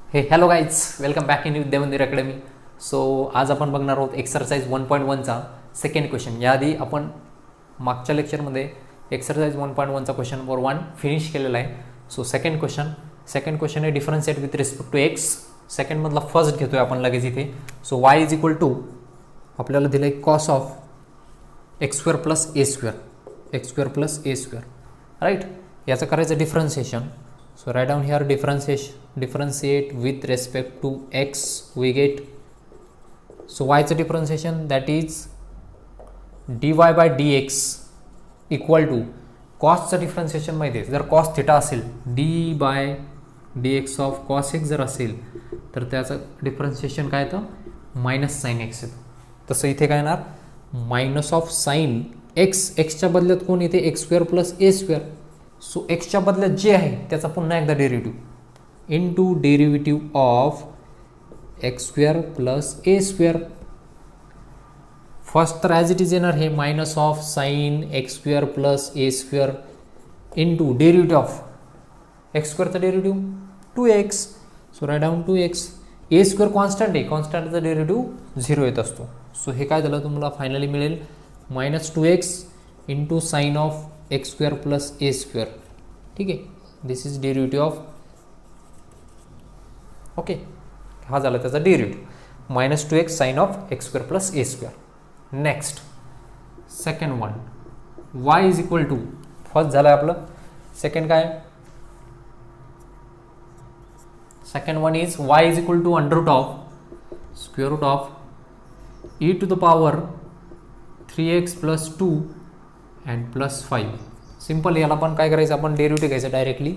हे hello guys, welcome back in Vidya Mandir academy. So आज आपण बघणार आहोत एक्सरसाइज 1.1चा सेकंड क्वेश्चन. याआधी आपण मागच्या लेक्चरमध्ये एक्सरसाइज 1.1चा क्वेश्चन नंबर 1 फिनिश केलेला आहे. सो सेकंड क्वेश्चन आहे differentiate with respect to X. सेकंडमधला फर्स्ट घेतोय आपण लगेच इथे. So Y is equal to आपल्याला दिलं आहे cos of X square plus A square right. याचं करायचं differentiation. So write down here differentiate with respect to x we get. So y च differentiation that is dy by dx equal to cos च differentiation माहिती आहे. जर cos theta असेल d by dx of cos x जर असेल तर त्याचं differentiation काय येतं मायनस साइन एक्स येतं. तसं इथे काय येणार मायनस ऑफ साइन एक्स. एक्सच्या बदल्यात कोण येते X square plus A square. So एक्सच्या बदल्यात जे आहे त्याचा पुन्हा एकदा derivative into derivative of X square plus A square. First तर ॲज इट इज येणार हे minus of sine X square plus A square into derivative of X स्क्वेअरचा derivative 2x. So write down 2x. A square constant आहे, कॉन्स्टंटचा derivative 0 येत असतो. So हे काय झालं तुम्हाला फायनली मिळेल minus 2x into sine of X square plus A square. ठीक आहे, this is derivative of okay. हा झाला त्याचा derivative minus 2x sine of X square plus A square. Next second one Y is equal to first झालं आपलं. Second काय second one is Y is equal to under root of square root of E to the power 3x plus 2 and plus 5. Simple. याला पण काय करायचं आपण derivative घ्यायचं directly.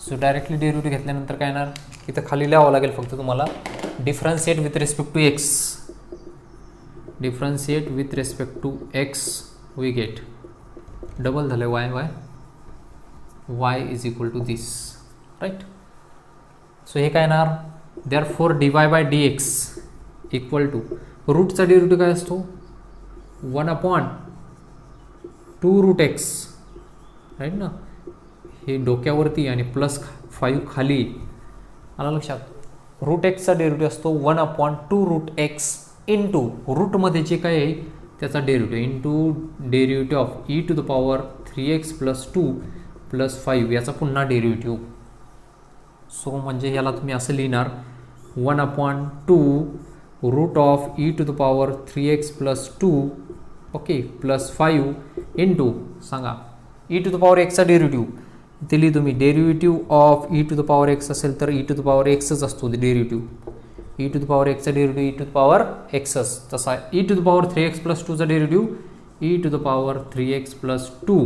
So directly derivative घेतल्यानंतर काय येणार इथं खाली लिहावं लागेल फक्त तुम्हाला differentiate with respect to X. Differentiate with respect to x we get double झालं Y is equal to this right. So हे काय येणार therefore D Y by D x equal to रूटचा डेरिव्हेटिव्ह काय असतो 1/2 रूट एक्स राईट ना. हे डोक्यावरती आणि प्लस 5 खाली आला लक्षात. रूट एक्सचा डेरिव्हेटिव्ह असतो 1/2 रूट एक्स इंटू रूटमध्ये जे काय आहे त्याचा derivative into derivative of E to the power 3x plus 2 plus 5 याचा पुन्हा डेरिव्हेटिव्ह. सो म्हणजे याला तुम्ही असं लिहिणार 1/2 root of E to the power 3x plus 2 okay plus 5 into सांगा ई टू द पॉवर एक्सचा डेरिव्हेटिव्ह दिली तुम्ही. Derivative of E to the power X असेल तर ई टू द पॉवर एक्सच असतो derivative. E to the power एक्सचा derivative E to the power एक्सच. तसा E to the power 3x plus 2चा derivative E to the power 3x plus 2.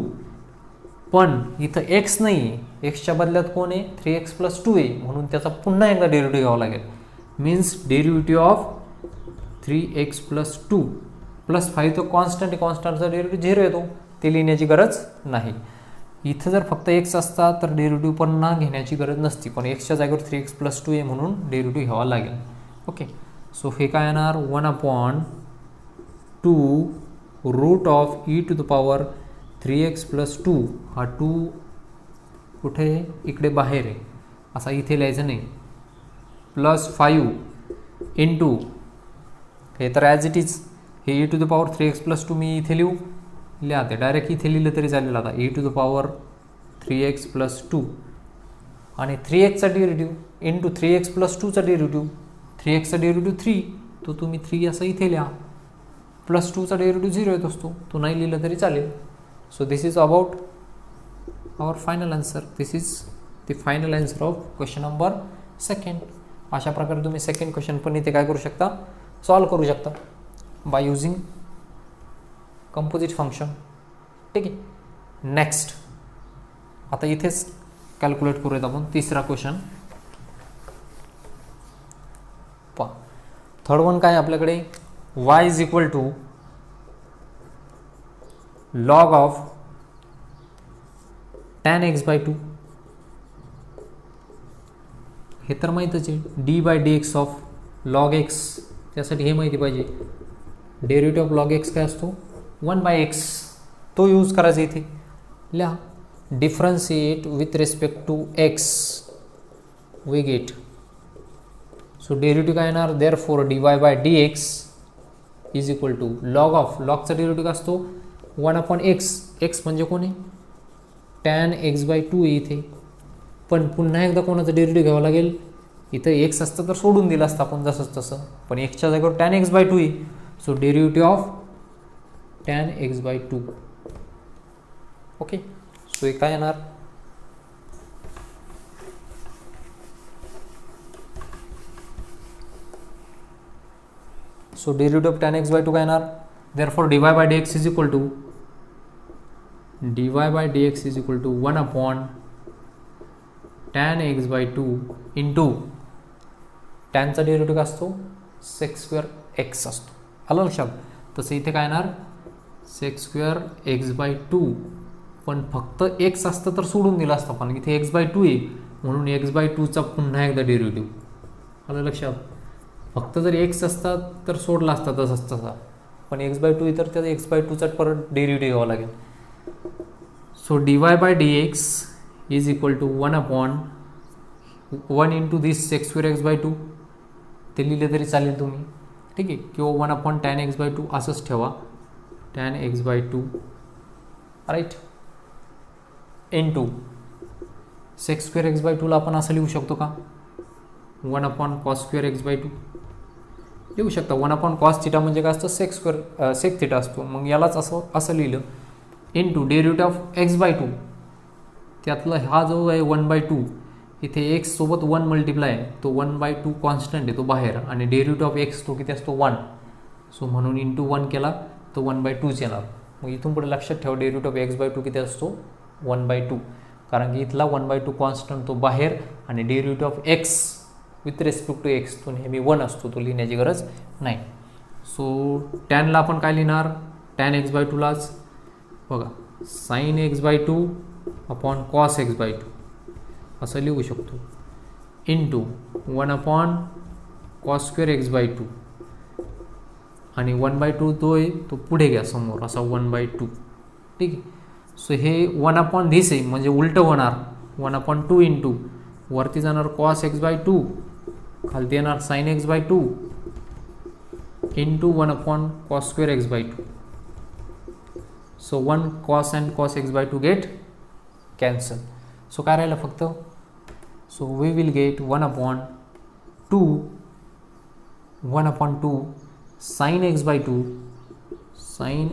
पण इथं एक्स नाही, एक्सच्या बदल्यात कोण आहे 3x प्लस 2 आहे म्हणून त्याचा पुन्हा एकदा डेरिव्हेटिव्ह घ्यावा लागेल. Means derivative of 3x plus 2 plus 5 तो कॉन्स्टंट आहे, कॉन्स्टंटचा डेरिव्हेटिव्ह 0 येतो, ते लिहिण्याची गरज नाही. इथं जर फक्त एक्स असता तर डेरिव्हेटिव्ह पुन्हा घेण्याची गरज नसती, पण एक्सच्या जागेवर 3x प्लस 2 आहे म्हणून डेरिव्हेटिव्ह घ्यावा लागेल. ओके. सो हे काय येणार 1/2 root of E to the power 3x plus 2. हा 2 कुठे आहे इकडे बाहेर आहे असा इथे लिहायचं नाही. प्लस 5 इंटू हे तर ॲज इट इज हे e to the power 3x plus 2 मी इथे लिहा ते डायरेक्ट इथे लिहिलं तरी चालेल. आता e to the power 3x plus 2 आणि 3xचा डेरिव्हेटिव्ह इंटू 3x प्लस 2चा डेरिव्हेटिव्ह. 3xचा डेरिव्हेटिव्ह 3 तो तुम्ही 3 असं इथे लिहा. प्लस 2चा डेरिव्हेटिव्ह 0 येत असतो, तो नाही लिहिलं तरी चालेल. So this is about our final answer. This is the final answer of question number second. अशा प्रकारे तुम्ही सेकंड क्वेश्चन पण इथे काय करू शकता सॉल्व करू शकता बाय युझिंग कंपोजिट फंक्शन. ठीक आहे. नेक्स्ट आता इथेच कॅल्क्युलेट करूयात आपण तिसरा क्वेश्चन. पहा थर्ड वन काय आपल्याकडे y is equal to log of tan x by 2. हे तर माहीतच आहे D by D x of log X. त्यासाठी हे माहिती पाहिजे डेरिव्हेटिव्ह ऑफ लॉग एक्स काय असतो 1/x. तो यूज करायचा इथे लिहा. differentiate with respect to x we get so derivative काय येणार, therefore dy by dx is equal to लॉगचा डेरिव्हेटिव्ह काय असतो 1/x. एक्स म्हणजे कोणी tan x/2 इथे. पण पुन्हा एकदा कोणाचं डेरिव्हेटिव्ह घ्यावं लागेल, इथं एक्स असतं तर सोडून दिलं असतं आपण जसंच तसं, पण एक्सच्या जागेवर tan x/2 आहे. So derivative of tan x/2. Okay, so हे काय येणार, so derivative of tan x/2 काय येणार, therefore dy by dx is equal to 1 tan x/2 into टॅनचा डेरिव्हेटिव्ह असतो sec² x असतो. आलं लक्षात. तसं इथे काय येणार sec² x/2, पण फक्त x असतं तर सोडून दिलं असतं, पण इथे x/2 आहे म्हणून x/2चा पुन्हा एकदा डेरिव्हेटिव्ह. आलं लक्षात. फक्त जर x असतात तर सोडला असता तसंच तसा, पण x/2 आहे तर त्या x/2चा परत डेरिव्हेटिव्ह घ्यावा लागेल. So dy by dx is equal to 1 into this sec² x/2, ते लिहिले तरी चालेल तुम्ही, ठीक आहे, किंवा 1 tan x/2 असंच ठेवा, tan x/2 right, into sec² x/2 ला आपण असं लिहू शकतो का 1 x/2 लिहू शकता. 1 cos थिटा म्हणजे काय असतं sec थिटा असतो, मग यालाच असं लिहिलं, इंटू डेरिव्हेटिव्ह ऑफ x/2, त्यातला हा जो आहे 1/2, इथे x सोबत 1 मल्टिप्लाय आहे, तो 1/2 कॉन्स्टंट आहे तो बाहेर, आणि डेरिव्हेटिव्ह ऑफ x तो किती असतो 1. सो म्हणून इंटू 1 केला तो 1/2च येणार. मग इथून पुढे लक्षात ठेवा डेरिव्हेटिव्ह ऑफ x/2 किती असतो 1/2, कारण की इथला 1/2 कॉन्स्टंट तो बाहेर, आणि derivative of x with respect to x तो नेहमी 1 असतो, तो लिहिण्याची गरज नाही. सो टॅनला आपण काय लिहिणार, tan x/2लाच बघा sin x/2 upon cos x/2 असं लिहू शकतो, इंटू 1 cos² x/2, आणि 1/2 तो आहे तो पुढे घ्या समोर असा 1/2, ठीक आहे. सो हे 1 this आहे म्हणजे उलटं होणार, 1/2 इंटू वरती जाणार cos x/2, खालती येणार sin x/2 into 1 cos² x/2. So 1 cos and cos x/2 get cancel. So काय राहिलं फक्त, so we will get 1/2 sin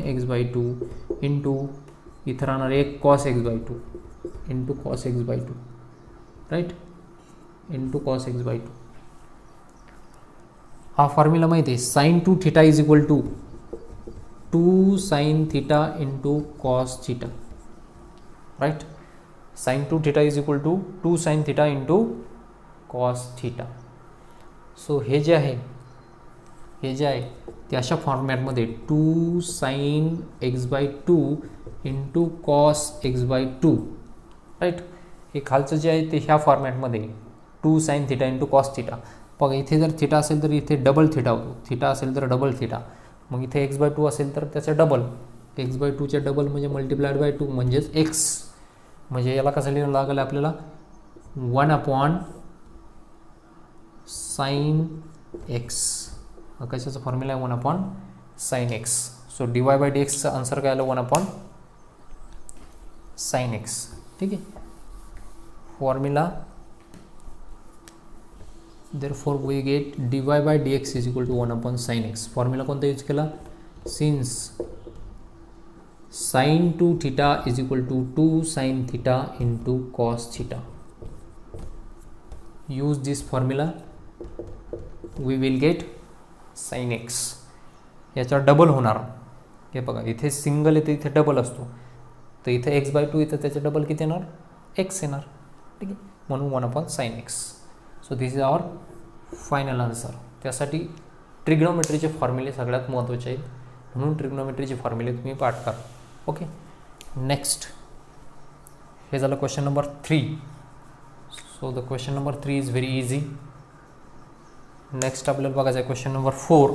x/2 into इथं राहणार एक cos x/2 into cos x/2 right, into cos x/2. हा formula माहिती आहे, sin 2 theta is equal to 2 sin theta into cos theta, right. sin 2 theta is equal to 2 sin theta into cos theta. So हे जे आहे ते अशा फॉर्मॅटमध्ये 2 sin x/2 into cos x/2, right. हे खालचं जे आहे ते ह्या फॉर्मॅटमध्ये 2 sin theta into cos theta. बघा इथे जर थिटा असेल तर इथे डबल थिटा होतो, थिटा असेल तर डबल थिटा, मग इथे x/2 असेल तर त्याचं डबल, x/2चे डबल म्हणजे मल्टिप्लाइड बाय 2 म्हणजेच x. म्हणजे याला कसं लिहावं लागेल आपल्याला 1 sin x, कशाचा फॉर्म्युला आहे 1 sin x. So dy by dxचा आन्सर काय आलं 1 sin x, ठीक आहे. Formula therefore we get dy by dx is equal to 1 sin x. Formula कोणता यूज केला, since sin 2 theta is equal to 2 sin theta into cos theta. Use this formula, we will get sin x. याचा double होणार, हे बघा इथे single येते इथे double असतो, तर इथे x/2 इथं त्याचं डबल किती येणार x येणार, ठीक आहे, म्हणून 1 sin x. So this is our final answer. त्यासाठी ट्रिग्नोमेट्रीचे फॉर्म्युले सगळ्यात महत्त्वाचे आहेत, म्हणून ट्रिग्नोमेट्रीचे फॉर्म्युले तुम्ही पाठ करा. ओके, नेक्स्ट हे झालं question number 3. So the question number 3 is very easy. Next आपल्याला बघायचं आहे question number 4.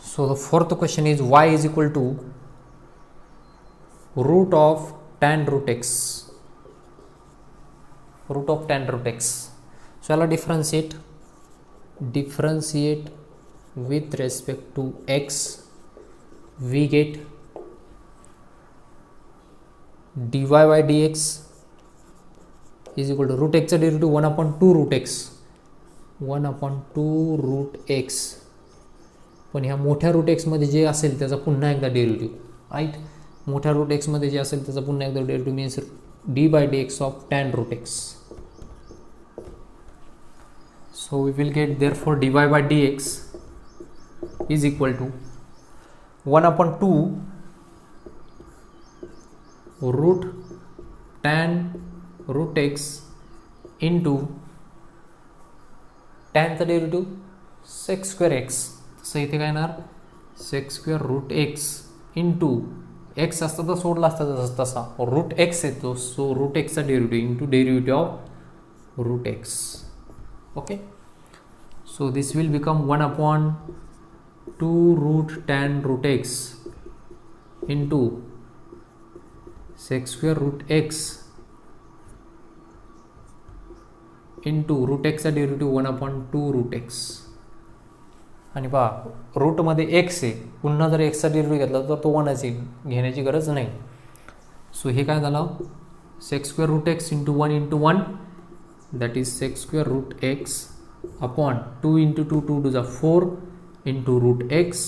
So the fourth question is y is equal to root of tan root x, root of tan root x. So याला differentiate with respect to x, we get dy by dx is equal to root x चा derivative 1/2 root x, 1/2 root x. पण ह्या मोठ्या root X मध्ये जे असेल त्याचा पुन्हा एकदा डेरिव्हेटिव्ह, राईट. मोठ्या रूट एक्स मध्ये जे असेल त्याचा पुन्हा एकदा derivative means D by D x of tan root x. So we will get therefore dy by dx is equal to 1/2 root tan root x into tan चा derivative sec square x. तसं इथे काय येणार sec square root x into x असता तर सोडला असता तसा रूट एक्स येतो. सो रूट एक्सचा derivative into derivative of root X. Okay, so this will become 1/2 root tan root x into sec square root x इंटू रूट एक्सचा derivative 1/2 root x. आणि पहा रूटमध्ये एक्स आहे, पुन्हा जर एक्सचा डेरिव्हेटिव्ह घेतला तर तो 1च येईल, घेण्याची गरज नाही. सो हे काय झालं sec square root x into 1 into 1 that is sec square root x upon 2 into 2 2 to the 4 into root x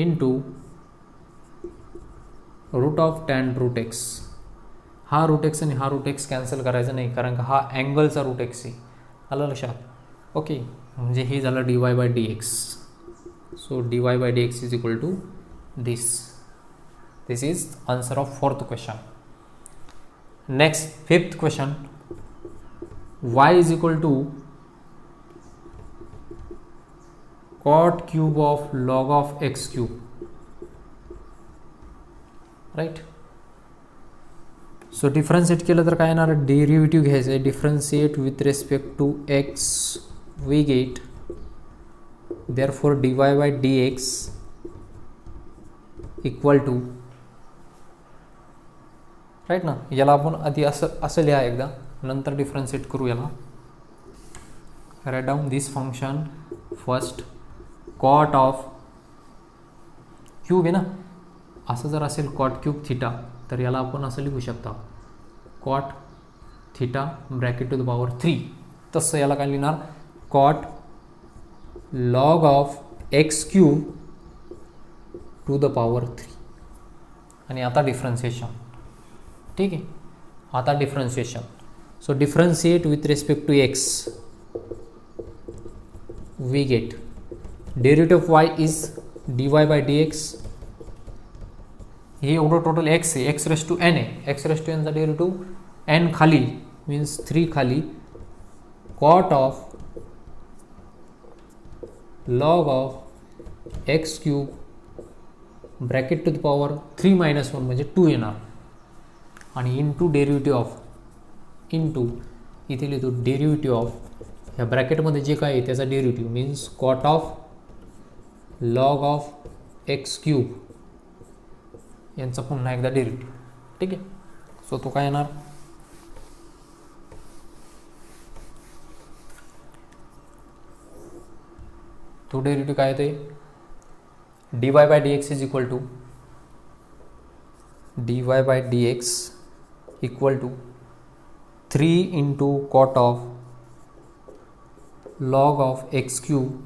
into root of tan root x. हा रूट एक्स आणि हा रूट एक्स कॅन्सल करायचा नाही कारण का हा अँगलचा रूट एक्स आहे, आलं लक्षात. ओके, म्हणजे हे झालं D Y by D X. So D Y by D x is equal to this. This is answer of 4th question. Next 5th question, y is equal टू cot cube of log of x cube, right. So differentiate केलं तर काय येणार, derivative घ्यायचं आहे. Differentiate with respect to x we get therefore D Y by D x equal to, right ना. याला आपण आधी असं लिहा एकदा, नंतर डिफरन्शिएट करू याला. Write down this function first cot of cube आहे ना, असं जर असेल कॉट क्यूब थिटा तर याला आपण असं लिहू शकता cot theta bracket to the power 3. तसं याला काय लिहिणार, cot log of x cube to the power 3. आणि आता डिफरन्शिएशन, ठीक आहे. आता differentiation, so differentiate with respect to x we get derivative of y is d Y by D x. हे एवढं टोटल एक्स आहे, एक्स रेस टू एन आहे. X raise to एनचा डेरिव्हेटिव्ह एन खाली मीन्स 3 खाली cot of log of x cube bracket to the power 3 - 1 म्हणजे 2 येणार. आणि इंटू डेरिव्हेटिव्ह ऑफ, इंटू इथे लिहितो डेरिव्हेटिव्ह ऑफ, ह्या ब्रॅकेटमध्ये जे काय आहे त्याचा derivative means cot of log of x cube यांचा पुन्हा एकदा डेरिव्हेटिव्ह, ठीक आहे. सो तो काय येणार, तो डेरिव्हेटिव्ह काय येते, d Y by D x is equal to d Y by D x equal to 3 into cot of log of x cube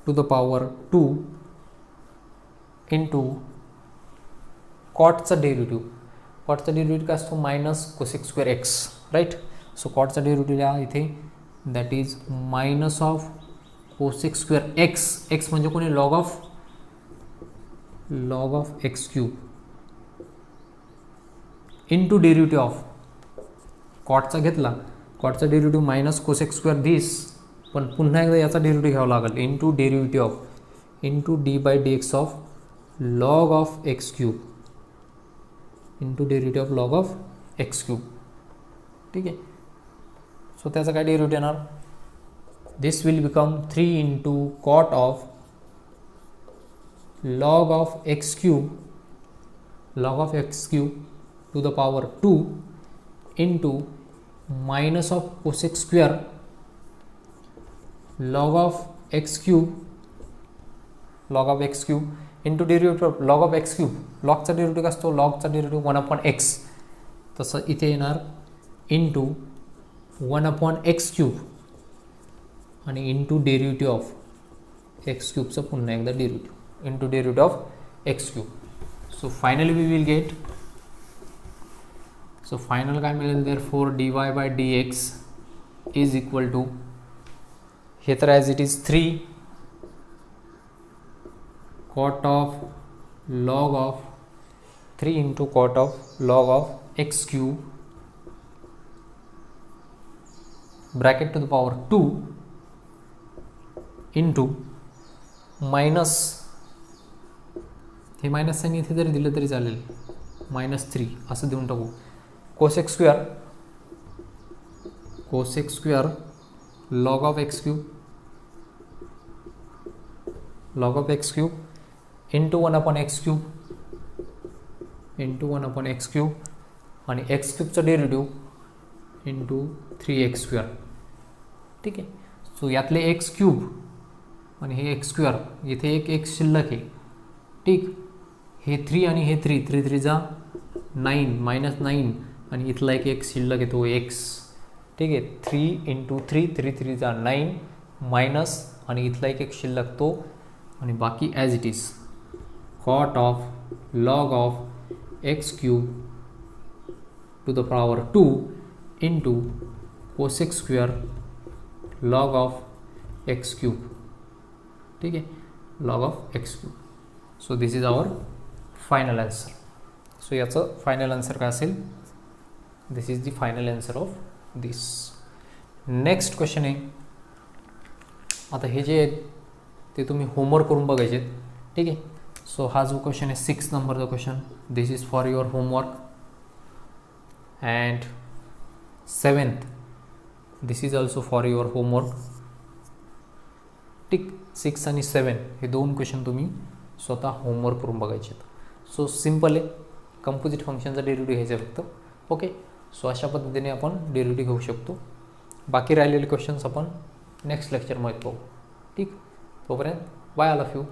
to the power 2 into कॉटचा डेरिव्हेटिव्ह. कॉटचा डेरिव्हेटिव्ह काय असतो minus cosec square x, right. So कॉटचा derivative लिहा इथे, that is minus of cosec square x. X म्हणजे कोणी, log of x cube into derivative of कॉटचा घेतला, कॉटचा derivative minus cosec square this, पण पुन्हा एकदा याचा डेरिव्हेटिव्ह घ्यावा लागेल into derivative of into d by D x of log of x cube into derivative of log of x cube, ठीक आहे. सो त्याचा काय डेरिव्हेटिव्ह येणार, this will become 3 into cot of log of x cube log of x cube to the power 2 into minus of cosec square log of x cube into derivative log of x cube. लॉगचा derivative असतो, लॉगचा derivative 1/x, तसं इथे येणार into 1/x cube आणि into derivative of X क्यूबचं पुन्हा एकदा derivative into derivative of x cube. So finally we will get, so final काय मिळेल, therefore dy/dx is equal to, हे तर as it is 3 cot of log of 3 into cot of log of x cube bracket to the power 2 into minus, हे minus sine इथे जरी दिलं तरी चालेल, -3 असं देऊन टाकू. Cosec square log of x cube into 1/x cube आणि एक्स क्यूबचं डेरिव्हेटिव्ह इंटू 3x². ठीक आहे. सो यातले एक्स क्यूब आणि हे एक्स स्क्वेअर, इथे एक एक्स शिल्लक आहे. ठीक, हे 3 आणि हे 3, 3 जा 9 -9 आणि इथला एक एक्स शिल्लक आहे तो एक्स. ठीक आहे, 3 × 3, 3 जा 9 मायनस आणि इथला एक शिल्लक तो, आणि बाकी as it is cot of log of x cube to the power 2 into cosec square log of x cube. ठीक आहे, log of x cube. So this is our final answer. So याचं फायनल आन्सर काय असेल, this is the final answer of this. Next question आहे. आता हे जे आहेत ते तुम्ही होमवर्क करून बघायचे आहेत. ठीक आहे. सो हा जो क्वेश्चन आहे 6 नंबरचा question, this is for your homework. And 7th this is also for your homework. ठीक, 6 आणि 7 हे 2 क्वेश्चन तुम्ही स्वतः होमवर्क करून बघायचे आहेत. सो सिम्पल आहे, कंपोजिट फंक्शनचा डेरिव्हेटिव्ह घ्यायचा फक्त. ओके. सो अशा पद्धतीने आपण डेरिव्हेटिव्ह घेऊ शकतो. बाकी राहिलेले क्वेश्चन्स आपण नेक्स्ट लेक्चरमध्ये पाहू. ठीक, तोपर्यंत बाय ऑल ऑफ यू.